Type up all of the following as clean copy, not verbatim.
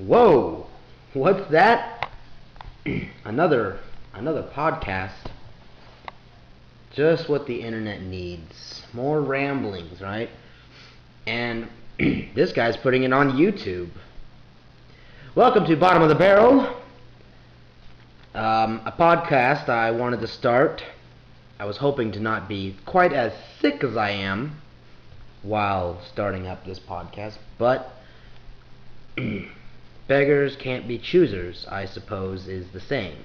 Whoa! What's that? another podcast. Just what the internet needs. More ramblings, right? And this guy's putting it on YouTube. Welcome to Bottom of the Barrel, a podcast I wanted to start. I was hoping to not be quite as sick as I am while starting up this podcast, but beggars can't be choosers, I suppose, is the saying.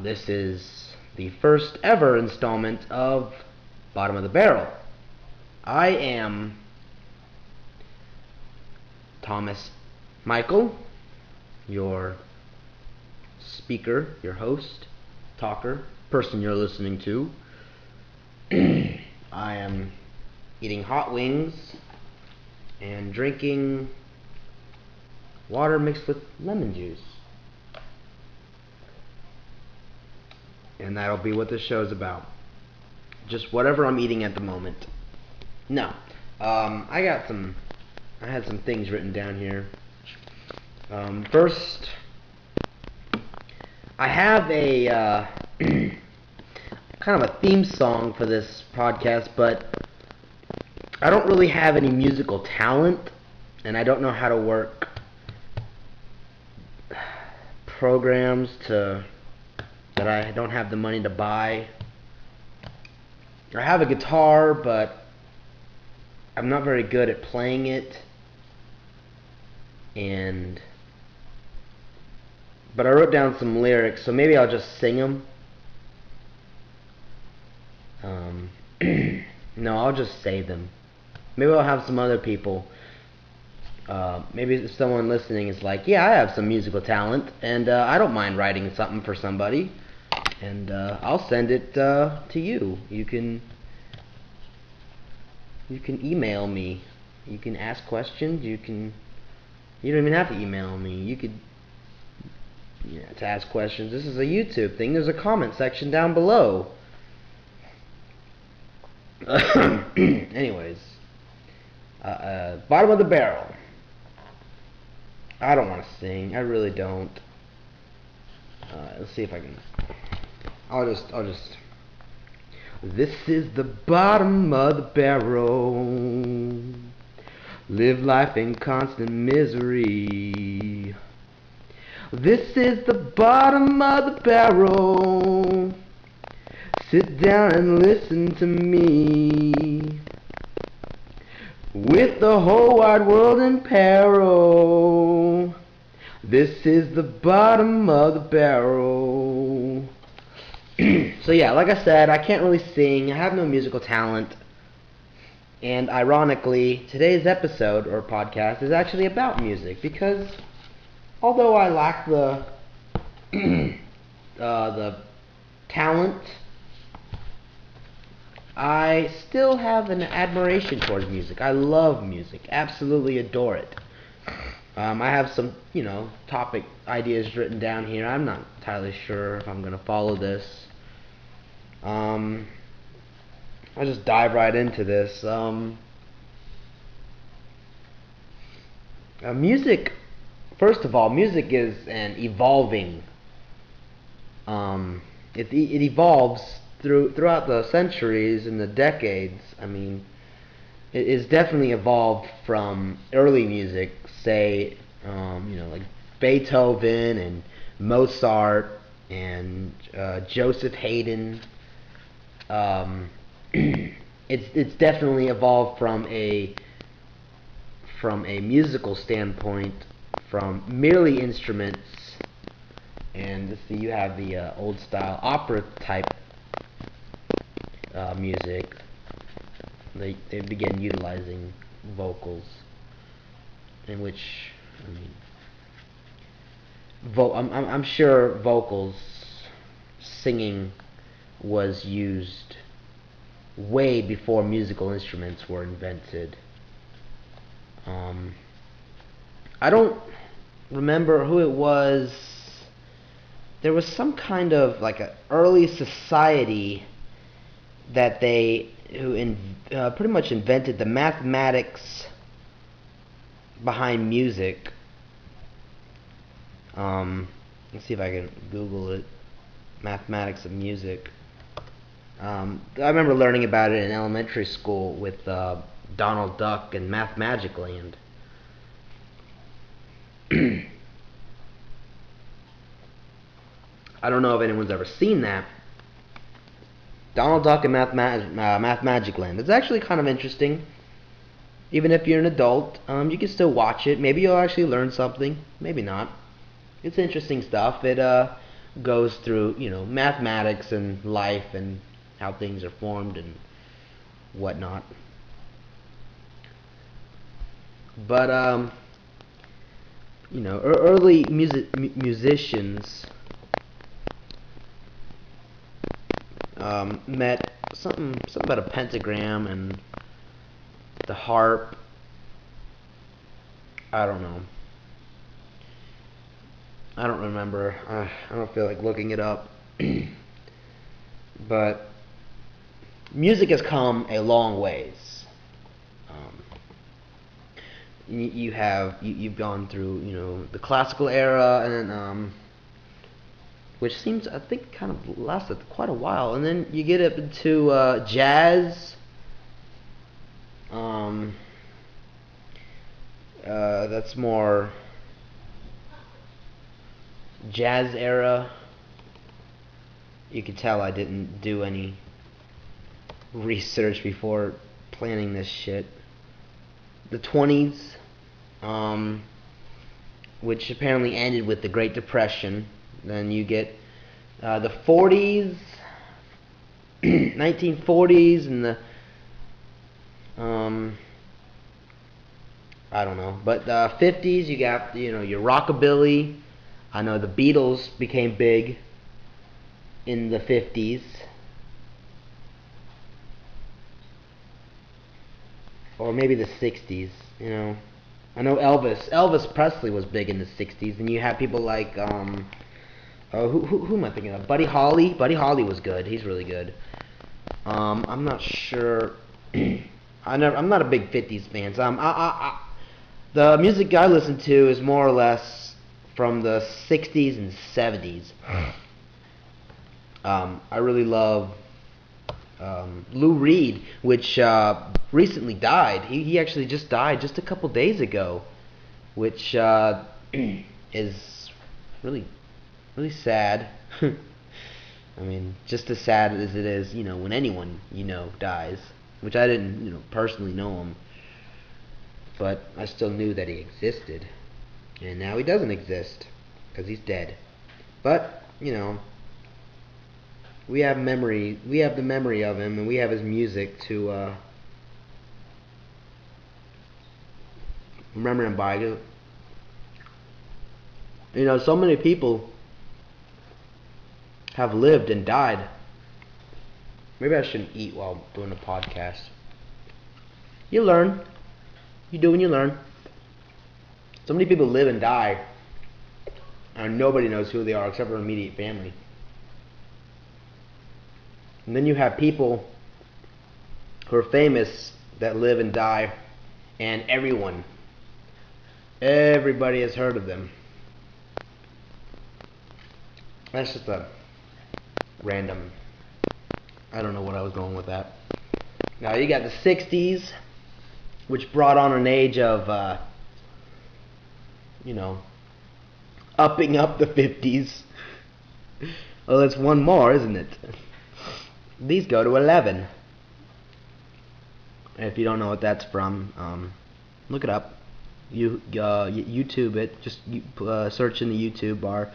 This is the first ever installment of Bottom of the Barrel. I am Thomas Michael, your speaker, your host, talker, person you're listening to. I am eating hot wings and drinking water mixed with lemon juice. And that'll be what this show's about. Just whatever I'm eating at the moment. No. I had some things written down here. First, I have a kind of a theme song for this podcast, but I don't really have any musical talent, and I don't know how to work programs that I don't have the money to buy. I have a guitar, but I'm not very good at playing it. But I wrote down some lyrics, so maybe I'll just sing them. No, I'll just say them. Maybe I'll have some other people. Maybe if someone listening is like, yeah, I have some musical talent, and I don't mind writing something for somebody, and I'll send it to you. You can email me. You can ask questions. You don't even have to email me. You could, to ask questions. This is a YouTube thing. There's a comment section down below. Anyways, Bottom of the Barrel. I don't want to sing. I really don't. Let's see if I can. I'll just. This is the bottom of the barrel. Live life in constant misery. This is the bottom of the barrel. Sit down and listen to me. With the whole wide world in peril. This is the bottom of the barrel. So yeah, like I said, I can't really sing. I have no musical talent. And ironically, today's episode or podcast is actually about music, because although I lack the the talent, I still have an admiration towards music. I love music, absolutely adore it. I have some, topic ideas written down here. I'm not entirely sure if I'm going to follow this. I'll just dive right into this. Music, first of all, music is an evolving. It evolves throughout the centuries and the decades. I mean, it is definitely evolved from early music, say, like Beethoven and Mozart and Joseph Haydn. It's definitely evolved from a musical standpoint, from merely instruments, and let's see, you have the old style opera type music. They began utilizing vocals, in which, I'm sure vocals, singing, was used way before musical instruments were invented. I don't remember who it was. There was some kind of like an early society that pretty much invented the mathematics behind music, Let's see if I can Google it. Mathematics of music. I remember learning about it in elementary school with Donald Duck and Math Magic Land. I don't know if anyone's ever seen that. Donald Duck and Math Magic Land. It's actually kind of interesting. Even if you're an adult, you can still watch it. Maybe you'll actually learn something. Maybe not. It's interesting stuff. It goes through, mathematics and life and how things are formed and whatnot. But early musicians met something about a pentagram and the harp. I don't know. I don't remember. I don't feel like looking it up. But music has come a long ways. You've gone through the classical era, and then which seems, I think, kind of lasted quite a while, and then you get up into jazz. That's more jazz era. You can tell I didn't do any research before planning this shit. The 20s, which apparently ended with the Great Depression. Then you get the 40s, 1940s, and the I don't know, but 50s you got your rockabilly. I know the Beatles became big in the 50s. Or maybe the 60s, I know Elvis Presley was big in the 60s, and you had people like who am I thinking of? Buddy Holly. Buddy Holly was good. He's really good. I'm not sure. I'm not a big 50s fan. So the music I listen to is more or less from the 60s and 70s. I really love Lou Reed, which recently died. He actually just died just a couple days ago, which is really sad. I mean, just as sad as it is, when anyone dies. Which I didn't, personally know him, but I still knew that he existed, and now he doesn't exist because he's dead. But we have memory. We have the memory of him, and we have his music to remember him by. So many people have lived and died. Maybe I shouldn't eat while doing a podcast. You learn. You do and you learn. So many people live and die, and nobody knows who they are except for immediate family. And then you have people who are famous that live and die, and everybody has heard of them. That's just a random. I don't know what I was going with that. Now you got the 60s, which brought on an age of, upping up the 50s. Well, it's one more, isn't it? These go to 11. If you don't know what that's from, look it up. YouTube it. Just search in the YouTube bar.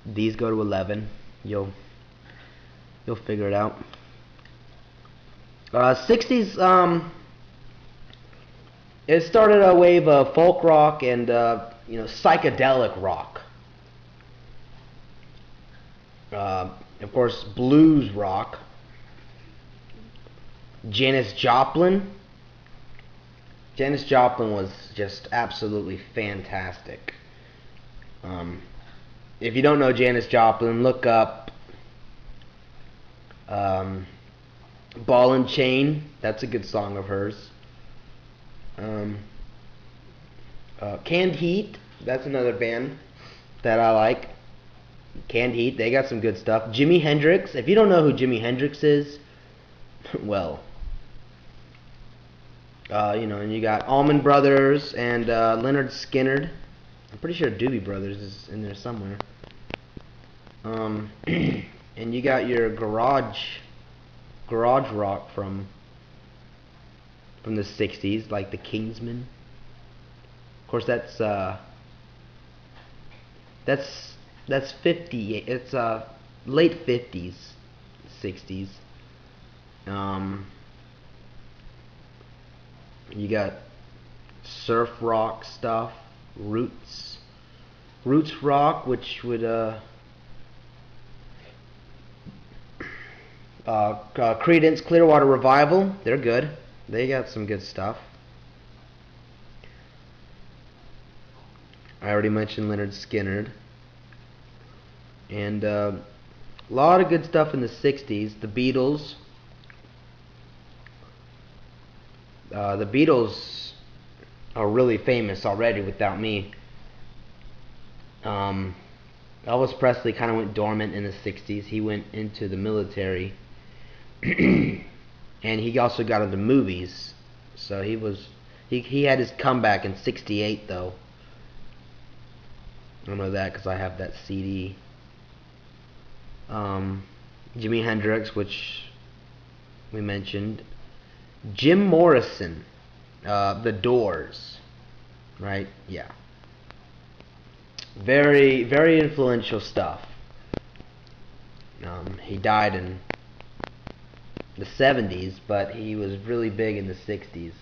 These go to 11. You'll figure it out. 60s. It started a wave of folk rock and psychedelic rock. Of course, blues rock. Janis Joplin. Janis Joplin was just absolutely fantastic. If you don't know Janis Joplin, look up Ball and Chain. That's a good song of hers. Canned Heat. That's another band that I like. Canned Heat, they got some good stuff. Jimi Hendrix. If you don't know who Jimi Hendrix is, well, and you got Allman Brothers and Leonard Skinner. I'm pretty sure Doobie Brothers is in there somewhere. And you got your garage rock from the '60s, like the Kingsmen. Of course, that's 50. It's late '50s, '60s. You got surf rock stuff, roots rock, which would Creedence Clearwater Revival. They're good. They got some good stuff. I already mentioned Leonard Skinner. And a lot of good stuff in the '60s. The Beatles. The Beatles are really famous already without me. Elvis Presley kind of went dormant in the '60s. He went into the military. And he also got into movies. So he had his comeback in '68 though. I know that because I have that CD. Jimi Hendrix, which we mentioned. Jim Morrison, The Doors, right? Yeah. Very, very influential stuff. He died in the '70s, but he was really big in the '60s.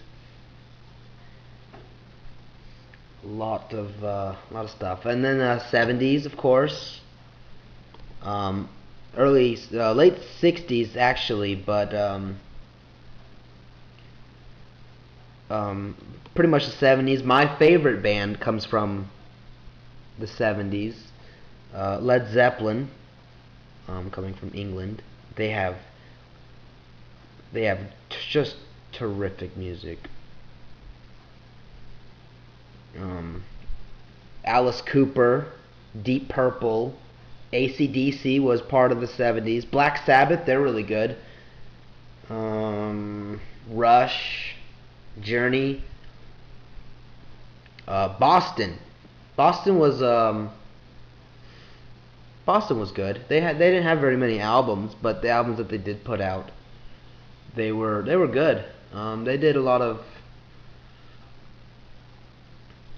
A lot of stuff, and then '70s, of course. Late '60s actually, but pretty much the '70s. My favorite band comes from the '70s. Led Zeppelin, coming from England. They have just terrific music. Alice Cooper, Deep Purple, AC/DC was part of the '70s. Black Sabbath, they're really good. Rush, Journey. Boston was good. They didn't have very many albums, but the albums that they did put out, they were good. They did a lot of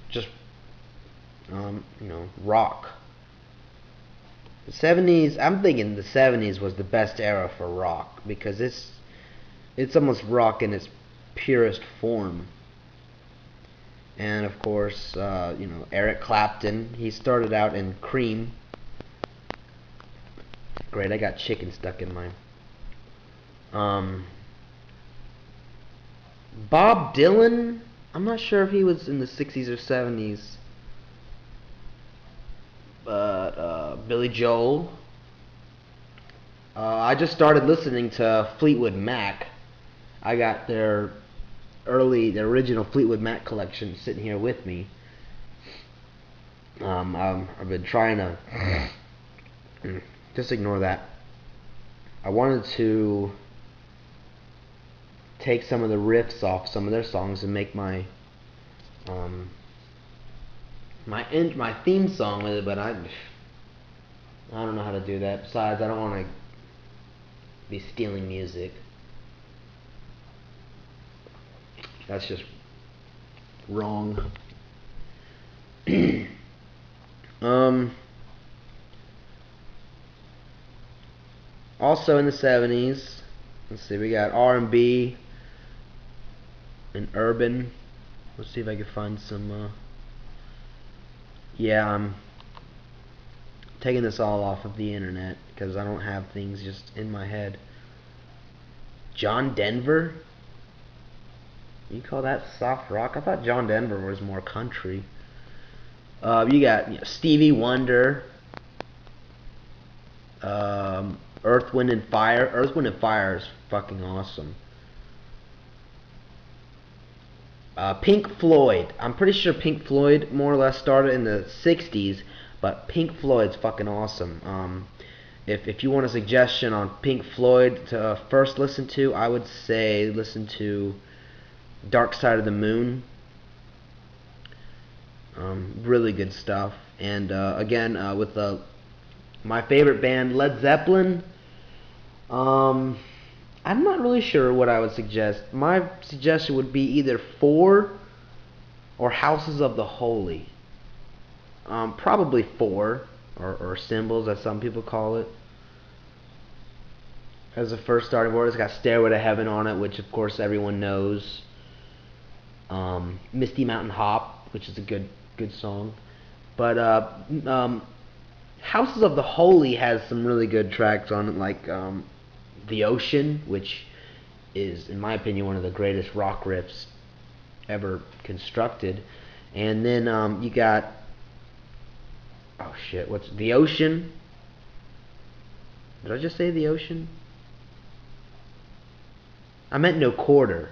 just rock. The '70s, I'm thinking the '70s was the best era for rock because it's almost rock in its purest form. And of course, Eric Clapton. He started out in Cream. Great, I got chicken stuck in mine. Bob Dylan. I'm not sure if he was in the '60s or '70s. But Billy Joel. I just started listening to Fleetwood Mac. I got their original Fleetwood Mac collection sitting here with me. I've been trying to just ignore that. I wanted to take some of the riffs off some of their songs and make my my theme song with it, but I don't know how to do that. Besides, I don't want to be stealing music. That's just wrong. Also in the '70s, let's see, we got R&B and urban. Let's see if I can find some. Yeah, I'm taking this all off of the internet because I don't have things just in my head. John Denver? You call that soft rock? I thought John Denver was more country. You got Stevie Wonder, Earth, Wind and Fire. Earth, Wind and Fire is fucking awesome. Pink Floyd. I'm pretty sure Pink Floyd more or less started in the '60s, But Pink Floyd's fucking awesome. If you want a suggestion on Pink Floyd to first listen to, I would say listen to Dark Side of the Moon. Really good stuff. And again, with my favorite band, Led Zeppelin, I'm not really sure what I would suggest. My suggestion would be either Four or Houses of the Holy. Probably Four, or Symbols, as some people call it. As the first starting word, it's got Stairway to Heaven on it, which of course everyone knows. Misty Mountain Hop, which is a good song. But Houses of the Holy has some really good tracks on it, like The Ocean, which is, in my opinion, one of the greatest rock riffs ever constructed. And then you got, oh shit, what's The Ocean? Did I just say The Ocean? I meant No Quarter.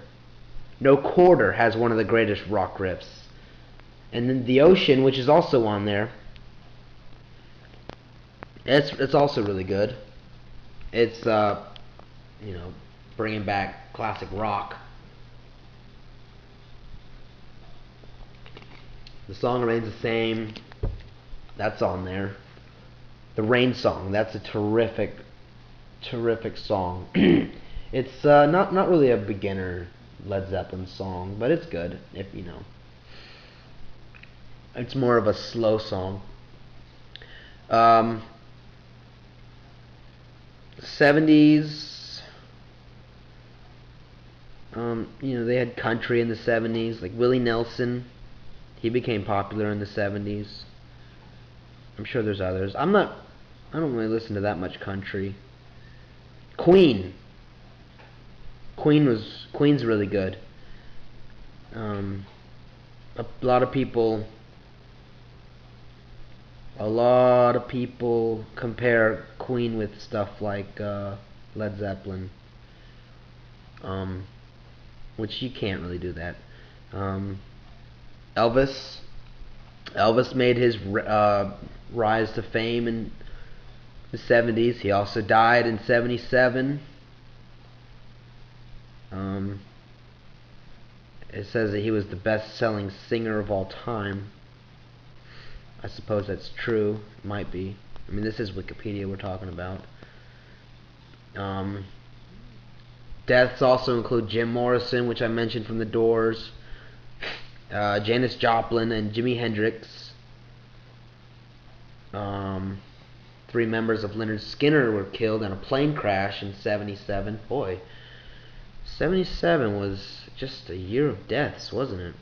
No Quarter has one of the greatest rock riffs. And then The Ocean, which is also on there, it's also really good. It's bringing back classic rock. The Song Remains the Same, that's on there. The Rain Song, that's a terrific song. It's not really a beginner Led Zeppelin song, but it's good if you know. It's more of a slow song. 70s, they had country in the 70s, like Willie Nelson. He became popular in the 70s. I'm sure there's others. I don't really listen to that much country. Queen's really good. A lot of people compare Queen with stuff like Led Zeppelin, which you can't really do that. Elvis made his rise to fame in the 70s. He also died in 77. It says that he was the best-selling singer of all time. I suppose that's true. It might be. I mean, this is Wikipedia we're talking about. Deaths also include Jim Morrison, which I mentioned from The Doors, Janis Joplin, and Jimi Hendrix. 3 members of Lynyrd Skynyrd were killed in a plane crash in 77. Boy, 77 was just a year of deaths, wasn't it?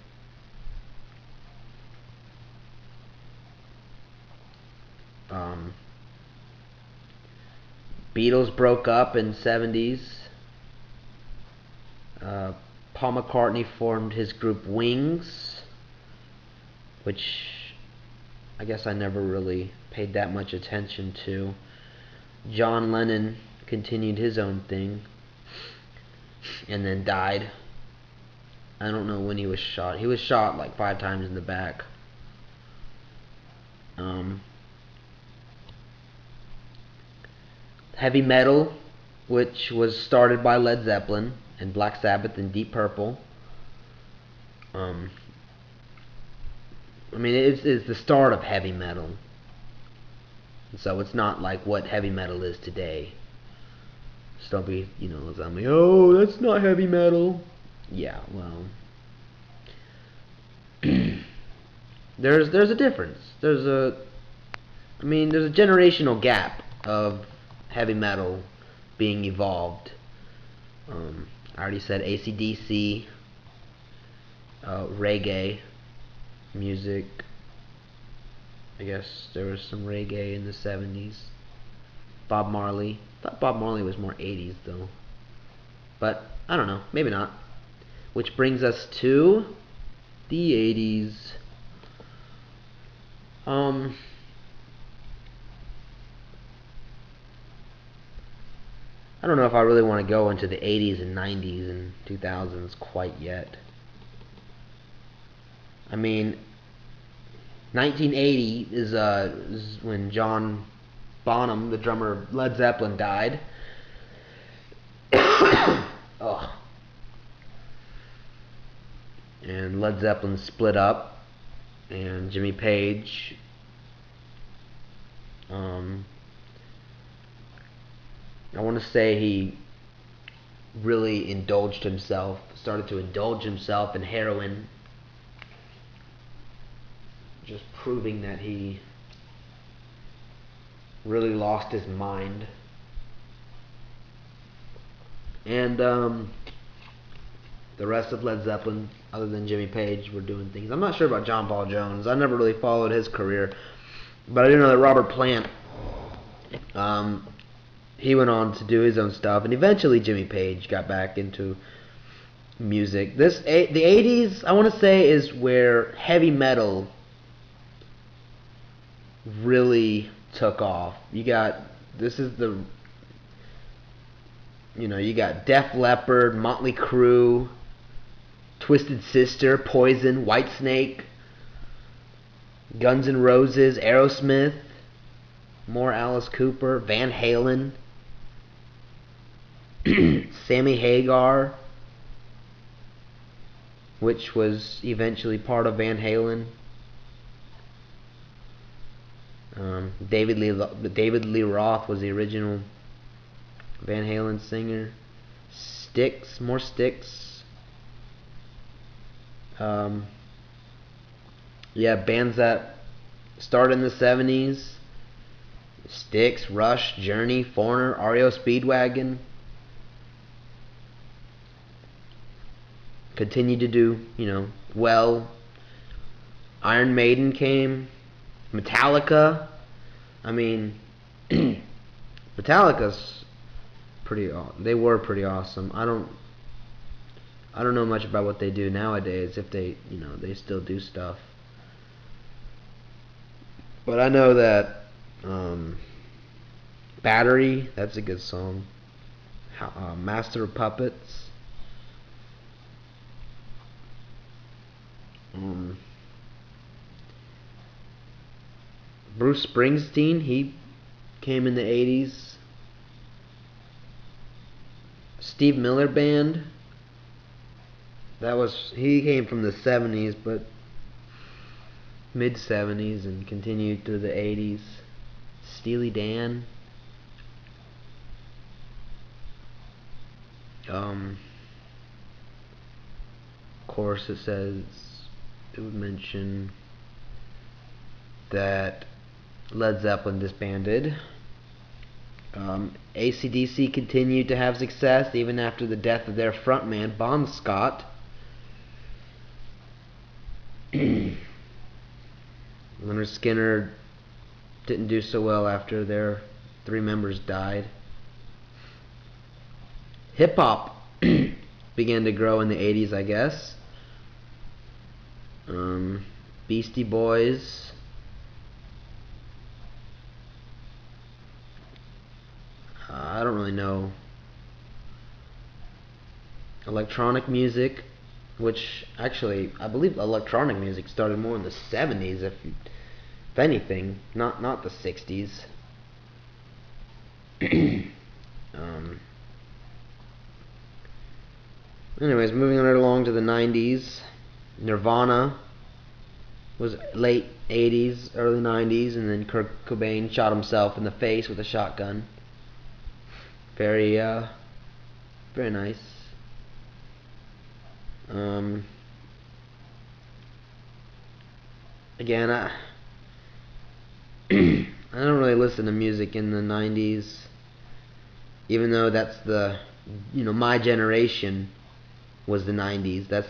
Beatles broke up in 70s. Paul McCartney formed his group Wings, which I guess I never really paid that much attention to. John Lennon continued his own thing and then died. I don't know when he was shot. He was shot like 5 times in the back. Heavy metal, which was started by Led Zeppelin and Black Sabbath and Deep Purple. I mean, it's the start of heavy metal. So it's not like what heavy metal is today. Just don't be, tell me, oh, that's not heavy metal. Yeah, well, there's a difference. There's a generational gap of heavy metal being evolved. I already said AC/DC, reggae music. I guess there was some reggae in the 70s. Bob Marley. I thought Bob Marley was more 80s though. But I don't know, maybe not. Which brings us to the 80s. I don't know if I really want to go into the 80s and 90s and 2000s quite yet. I mean, 1980 is when John Bonham, the drummer of Led Zeppelin, died. Oh. And Led Zeppelin split up, and Jimmy Page I want to say he really started to indulge himself in heroin, just proving that he really lost his mind. And the rest of Led Zeppelin, other than Jimmy Page, were doing things. I'm not sure about John Paul Jones. I never really followed his career, but I do know that Robert Plant, he went on to do his own stuff, and eventually Jimmy Page got back into music. The 80s, I want to say, is where heavy metal really took off. You got Def Leppard, Motley Crue, Twisted Sister, Poison, Whitesnake, Guns N' Roses, Aerosmith, more Alice Cooper, Van Halen, Sammy Hagar, which was eventually part of Van Halen. David Lee Roth was the original Van Halen singer. Styx, more Styx. Bands that started in the 70s. Styx, Rush, Journey, Foreigner, REO Speedwagon. Continued to do, well. Iron Maiden came. Metallica. I mean, Metallica's they were pretty awesome. I don't know much about what they do nowadays, if they still do stuff. But I know that Battery, that's a good song. Master of Puppets. Bruce Springsteen, he came in the 80s. Steve Miller Band, he came from the 70s, but mid 70s and continued through the 80s. Steely Dan. Of course, it would mention that Led Zeppelin disbanded. AC/DC continued to have success even after the death of their frontman, Bon Scott. Leonard Skinner didn't do so well after their 3 members died. Hip-hop began to grow in the 80s, I guess. Beastie Boys. I don't really know. Electronic music, which actually I believe electronic music started more in the 70s, if anything, not the 60s. Anyways, moving on right along to the 90s. Nirvana was late 80s, early 90s, and then Kurt Cobain shot himself in the face with a shotgun. Very nice. Again, I I don't really listen to music in the 90s, even though that's my generation was the 90s. That's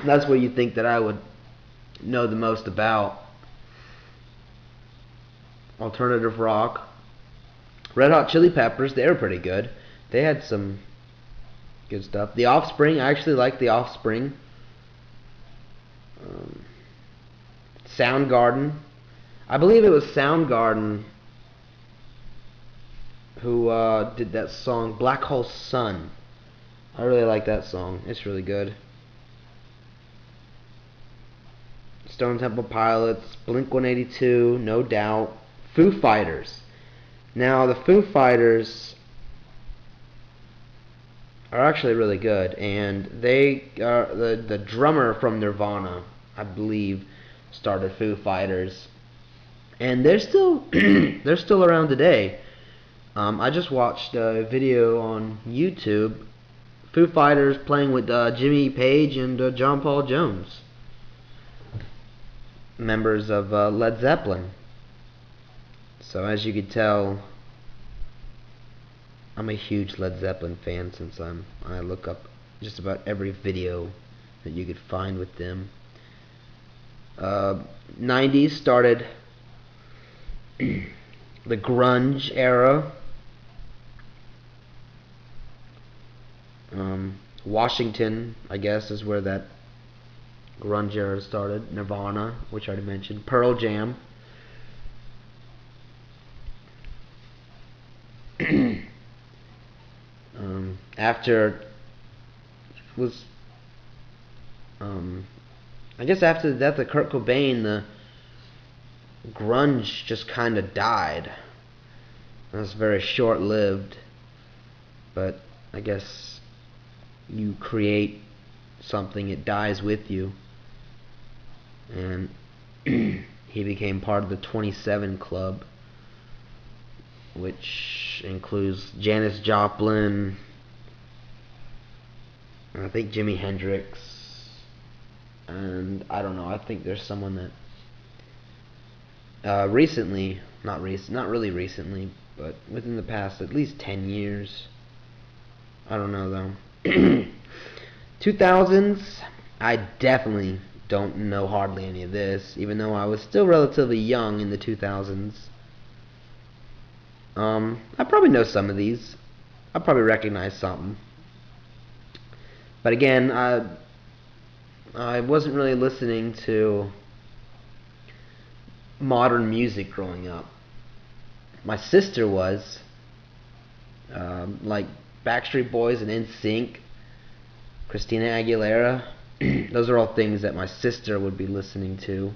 that's what you think that I would know the most about. Alternative rock. Red Hot Chili Peppers, they were pretty good. They had some good stuff. The Offspring, I actually like The Offspring. Soundgarden. I believe it was Soundgarden who did that song, Black Hole Sun. I really like that song. It's really good. Stone Temple Pilots, Blink-182, No Doubt, Foo Fighters. Now, the Foo Fighters are actually really good, and they are the drummer from Nirvana, I believe, started Foo Fighters, and they're still they're still around today. I just watched a video on YouTube, Foo Fighters playing with Jimmy Page and John Paul Jones, members of Led Zeppelin. So as you could tell, I'm a huge Led Zeppelin fan since I look up just about every video that you could find with them. 90s started the grunge era. Washington, I guess, is where that grunge era started. Nirvana, which I already mentioned. Pearl Jam. After was I guess after the death of Kurt Cobain, the grunge just kind of died. It was very short-lived, but I guess you create something, it dies with you. And he became part of the 27 Club, which includes Janis Joplin, I think Jimi Hendrix, and I don't know, I think there's someone that recently, not really recently, but within the past at least 10 years, I don't know though. 2000s, I definitely don't know hardly any of this, even though I was still relatively young in the 2000s. I probably know some of these. I probably recognize something. But again, I wasn't really listening to modern music growing up. My sister was, like Backstreet Boys and NSYNC, Christina Aguilera. Those are all things that my sister would be listening to.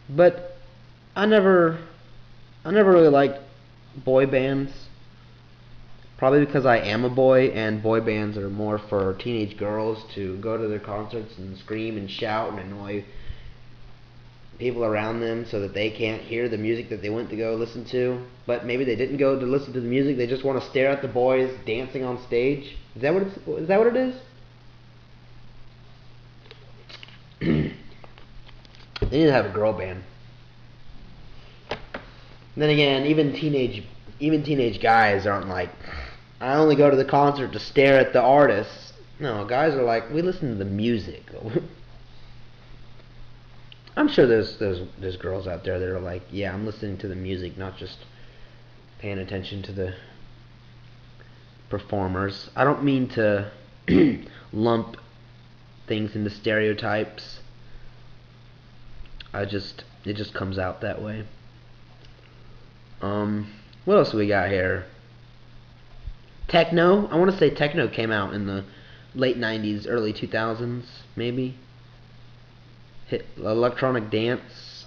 But I never really liked boy bands. Probably because I am a boy, and boy bands are more for teenage girls to go to their concerts and scream and shout and annoy people around them so that they can't hear the music that they went to go listen to. But maybe they didn't go to listen to the music, they just want to stare at the boys dancing on stage. Is that what it is? They need to have a girl band. Then again, even teenage guys aren't like, I only go to the concert to stare at the artists. No, guys are like, we listen to the music. I'm sure there's girls out there that are like, yeah, I'm listening to the music, not just paying attention to the performers. I don't mean to lump things into stereotypes. It just comes out that way. What else do we got here? Techno. I want to say techno came out in the late 90s, early 2000s, maybe. Hit electronic dance.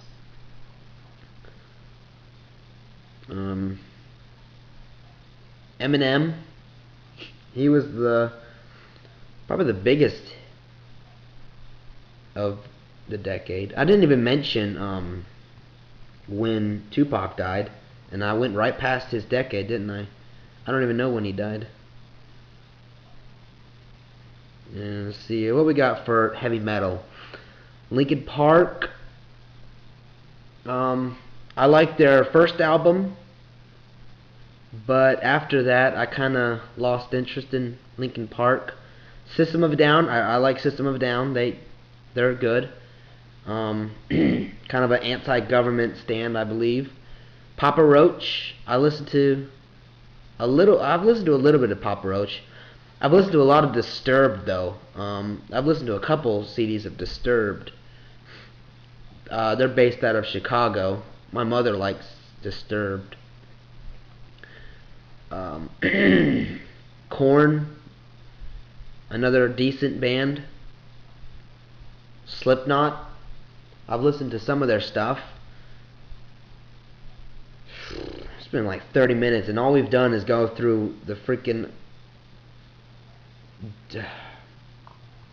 Eminem. He was probably the biggest of the decade. I didn't even mention when Tupac died, and I went right past his decade, didn't I? I don't even know when he died. And let's see what we got for heavy metal. Linkin Park. I liked their first album, but after that I kind of lost interest in Linkin Park. System of a Down. I like System of a Down. They're good. Kind of an anti-government stand, I believe. Papa Roach. I've listened to a little bit of Papa Roach. I've listened to a lot of Disturbed though. I've listened to a couple CDs of Disturbed. They're based out of Chicago. My mother likes Disturbed. Korn, another decent band. Slipknot, I've listened to some of their stuff. It's been like 30 minutes, and all we've done is go through the freaking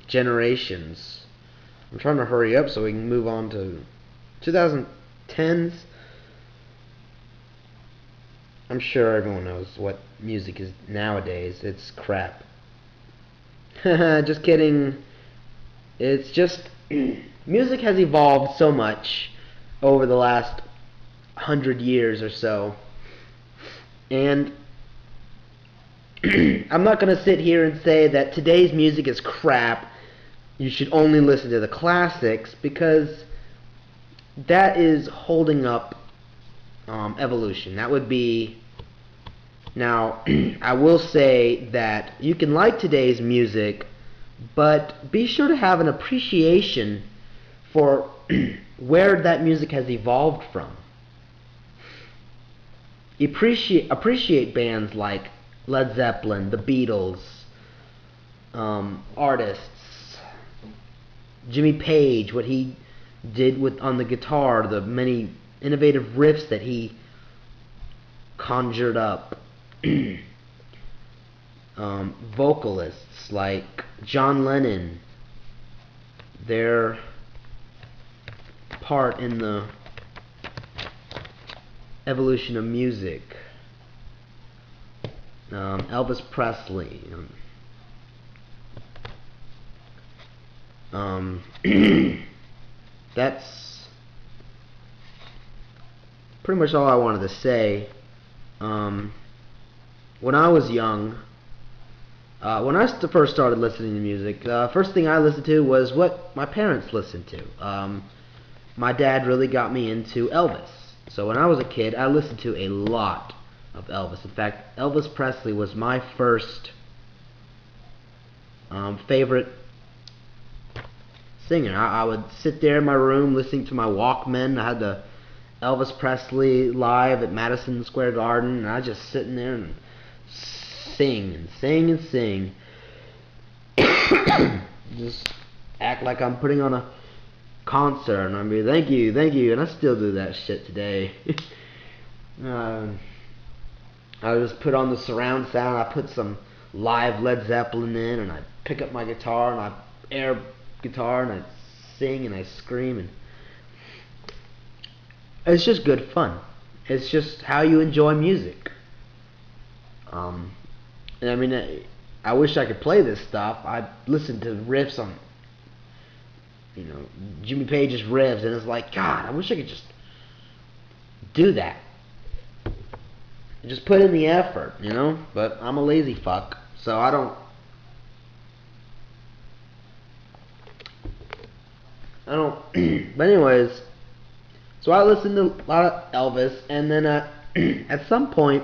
generations. I'm trying to hurry up so we can move on to 2010s. I'm sure everyone knows what music is nowadays. It's crap. Just kidding. It's just music has evolved so much over the last 100 years or so, and I'm not going to sit here and say that today's music is crap. You should only listen to the classics, because that is holding up evolution. That would be... Now, I will say that you can like today's music, but be sure to have an appreciation for where that music has evolved from. Appreciate bands like Led Zeppelin, the Beatles, artists, Jimmy Page, what he did on the guitar, the many innovative riffs that he conjured up. Vocalists like John Lennon, their part in the evolution of music. Elvis Presley. That's pretty much all I wanted to say. When I was young, when I first started listening to music, the first thing I listened to was what my parents listened to. My dad really got me into Elvis. So when I was a kid, I listened to a lot of Elvis. In fact, Elvis Presley was my first favorite singer. I would sit there in my room listening to my Walkman. I had the Elvis Presley live at Madison Square Garden, and I was just sitting there and sing and sing and sing. Just act like I'm putting on a concert, and I'd be thank you, and I still do that shit today. I just put on the surround sound. I put some live Led Zeppelin in, and I pick up my guitar and I air guitar and I sing and I scream, and it's just good fun. It's just how you enjoy music. And I mean, I wish I could play this stuff. I listened to riffs on, Jimmy Page's riffs, and it's like, God, I wish I could just do that. Just put in the effort, But I'm a lazy fuck, so I don't. But anyways, so I listened to a lot of Elvis, and then at some point,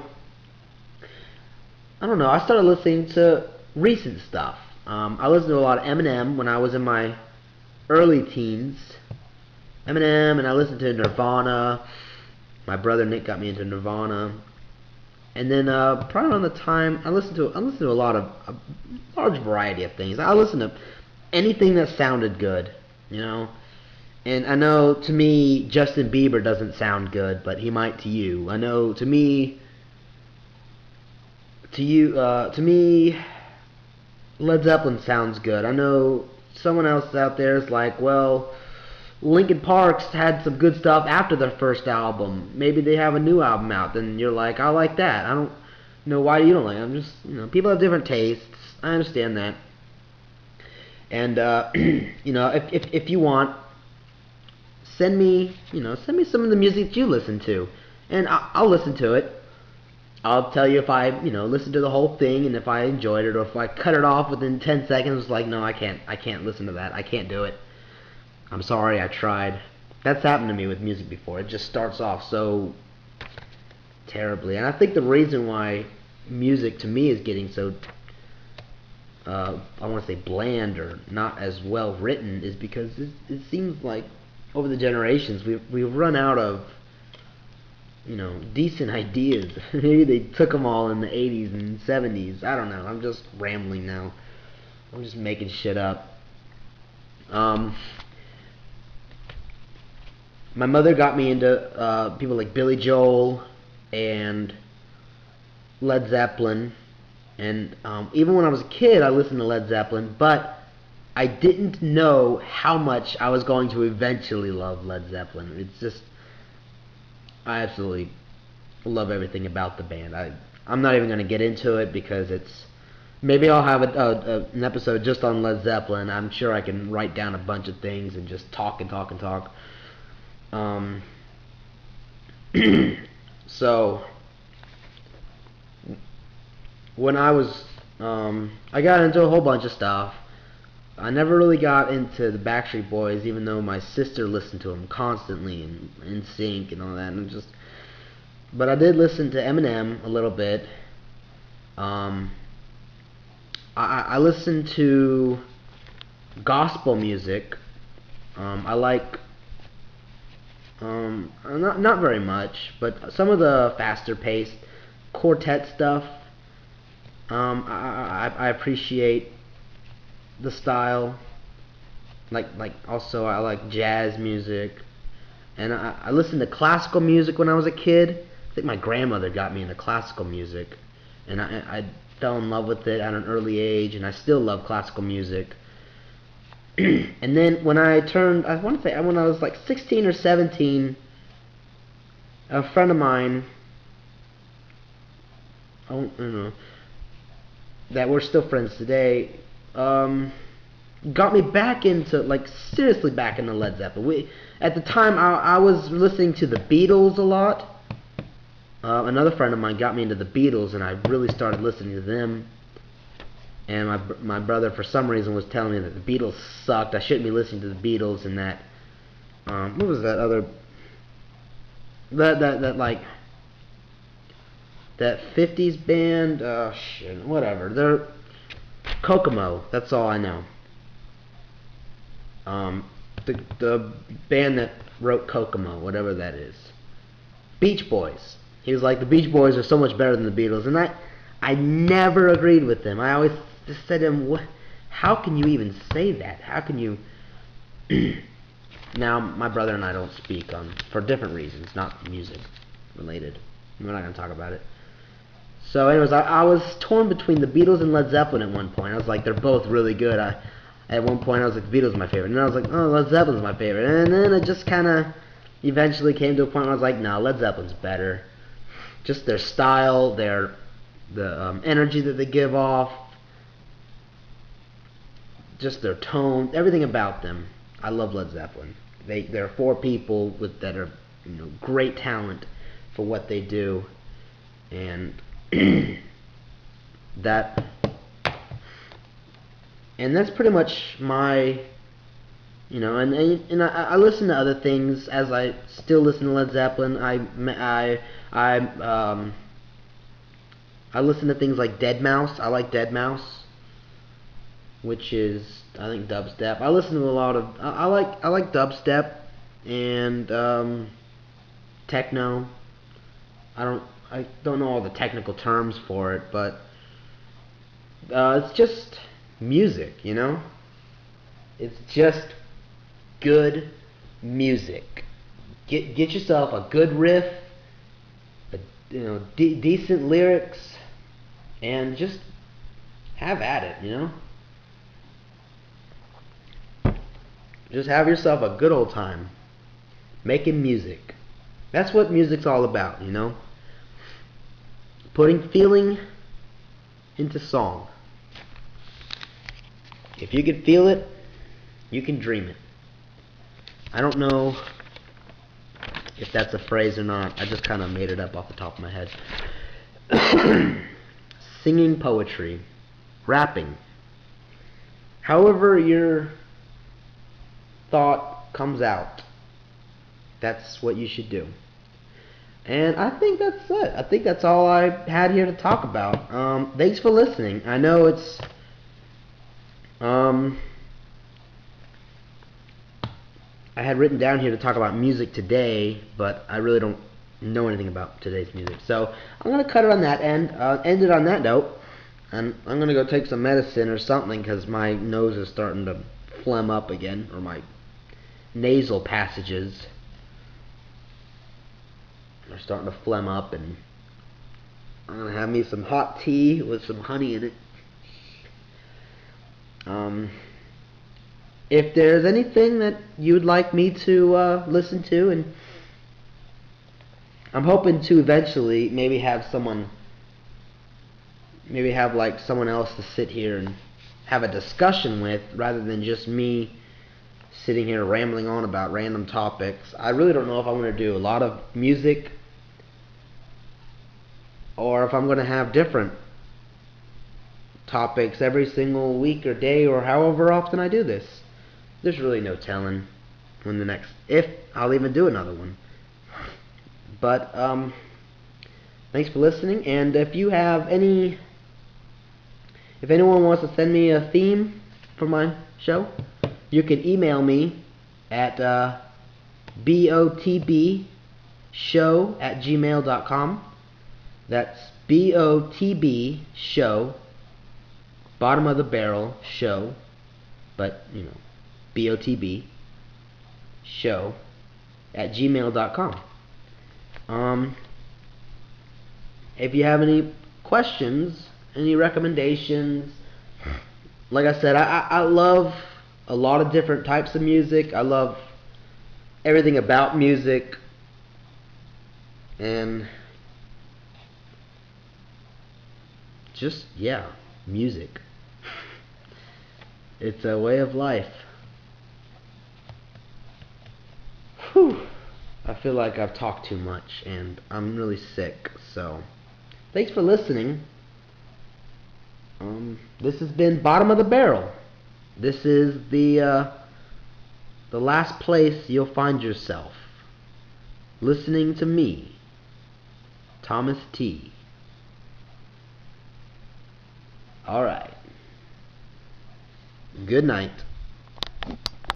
I don't know, I started listening to recent stuff. I listened to a lot of Eminem when I was in my early teens. Eminem, and I listened to Nirvana. My brother Nick got me into Nirvana. And then probably around the time I listened to a large variety of things. I listened to anything that sounded good, And I know to me Justin Bieber doesn't sound good, but he might to you. I know to me Led Zeppelin sounds good. I know someone else out there is like, well, Linkin Park's had some good stuff after their first album. Maybe they have a new album out. Then you're like, I like that. I don't know why you don't like it. I'm just, people have different tastes. I understand that. And if you want, send me some of the music that you listen to, and I'll listen to it. I'll tell you if I, listen to the whole thing and if I enjoyed it, or if I cut it off within 10 seconds, like, no, I can't listen to that. I can't do it. I'm sorry, I tried. That's happened to me with music before. It just starts off so terribly. And I think the reason why music to me is getting so, I want to say bland or not as well written, is because it seems like over the generations we've run out of decent ideas. Maybe they took them all in the 80s and 70s. I don't know. I'm just rambling now. I'm just making shit up. my mother got me into people like Billy Joel and Led Zeppelin, and even when I was a kid, I listened to Led Zeppelin, but I didn't know how much I was going to eventually love Led Zeppelin. It's just, I absolutely love everything about the band. I'm not even going to get into it because it's, maybe I'll have an episode just on Led Zeppelin. I'm sure I can write down a bunch of things and just talk and talk and talk. So when I got into a whole bunch of stuff. I never really got into the Backstreet Boys, even though my sister listened to them constantly and NSYNC and all that. But I did listen to Eminem a little bit. I listened to gospel music. I like not very much, but some of the faster paced quartet stuff. I appreciate the style. Like also I like jazz music, and I listened to classical music when I was a kid. I think my grandmother got me into classical music, and I fell in love with it at an early age, and I still love classical music. And then when I want to say when I was like 16 or 17, a friend of mine, I don't know, that we're still friends today, got me back into, like, seriously back into Led Zeppelin. At the time, I was listening to the Beatles a lot. Another friend of mine got me into the Beatles, and I really started listening to them. And my brother, for some reason, was telling me that the Beatles sucked. I shouldn't be listening to the Beatles, and that, what was that other, that 50s band, shit, whatever. They're Kokomo, that's all I know. The band that wrote Kokomo, whatever that is. Beach Boys. He was like, the Beach Boys are so much better than the Beatles, and I never agreed with him. I always just said to him, how can you even say that? How can you... Now, my brother and I don't speak for different reasons, not music related. We're not going to talk about it. So anyways, I was torn between the Beatles and Led Zeppelin at one point. I was like, they're both really good. At one point, I was like, the Beatles are my favorite. And then I was like, oh, Led Zeppelin's my favorite. And then it just kind of eventually came to a point where I was like, no, Led Zeppelin's better. Just their style, the energy that they give off, just their tone, everything about them. I love Led Zeppelin. There are four people that are, great talent for what they do, and that's pretty much my, and I listen to other things as I still listen to Led Zeppelin. I listen to things like Deadmau5. I like Deadmau5, which is, I think, dubstep. I listen to a lot of I like dubstep and techno. I don't know all the technical terms for it, but it's just music, It's just good music. Get yourself a good riff, decent lyrics, and just have at it, Just have yourself a good old time making music. That's what music's all about, Putting feeling into song. If you can feel it, you can dream it. I don't know if that's a phrase or not. I just kind of made it up off the top of my head. Singing poetry, rapping. However your thought comes out, that's what you should do. And I think that's it. I think that's all I had here to talk about. Thanks for listening. I know it's I had written down here to talk about music today, but I really don't know anything about today's music. So I'm going to cut it on that end, end it on that note, and I'm going to go take some medicine or something because my nose is starting to phlegm up again, or my nasal passages. are starting to phlegm up, and I'm gonna have me some hot tea with some honey in it. Um, if there's anything that you'd like me to listen to, and I'm hoping to eventually maybe have like someone else to sit here and have a discussion with, rather than just me sitting here rambling on about random topics. I really don't know if I'm going to do a lot of music or if I'm going to have different topics every single week or day or however often I do this. There's really no telling when if I'll even do another one. But thanks for listening, and if anyone wants to send me a theme for my show, you can email me at botbshow@gmail.com. That's botbshow, bottom of the barrel show, but botb show @gmail.com. If you have any questions, any recommendations, like I said, I love a lot of different types of music. I love everything about music, and just, music. It's a way of life. Whew. I feel like I've talked too much, and I'm really sick, so thanks for listening. This has been Bottom of the Barrel. This is the last place you'll find yourself listening to me, Thomas T. Alright. Good night.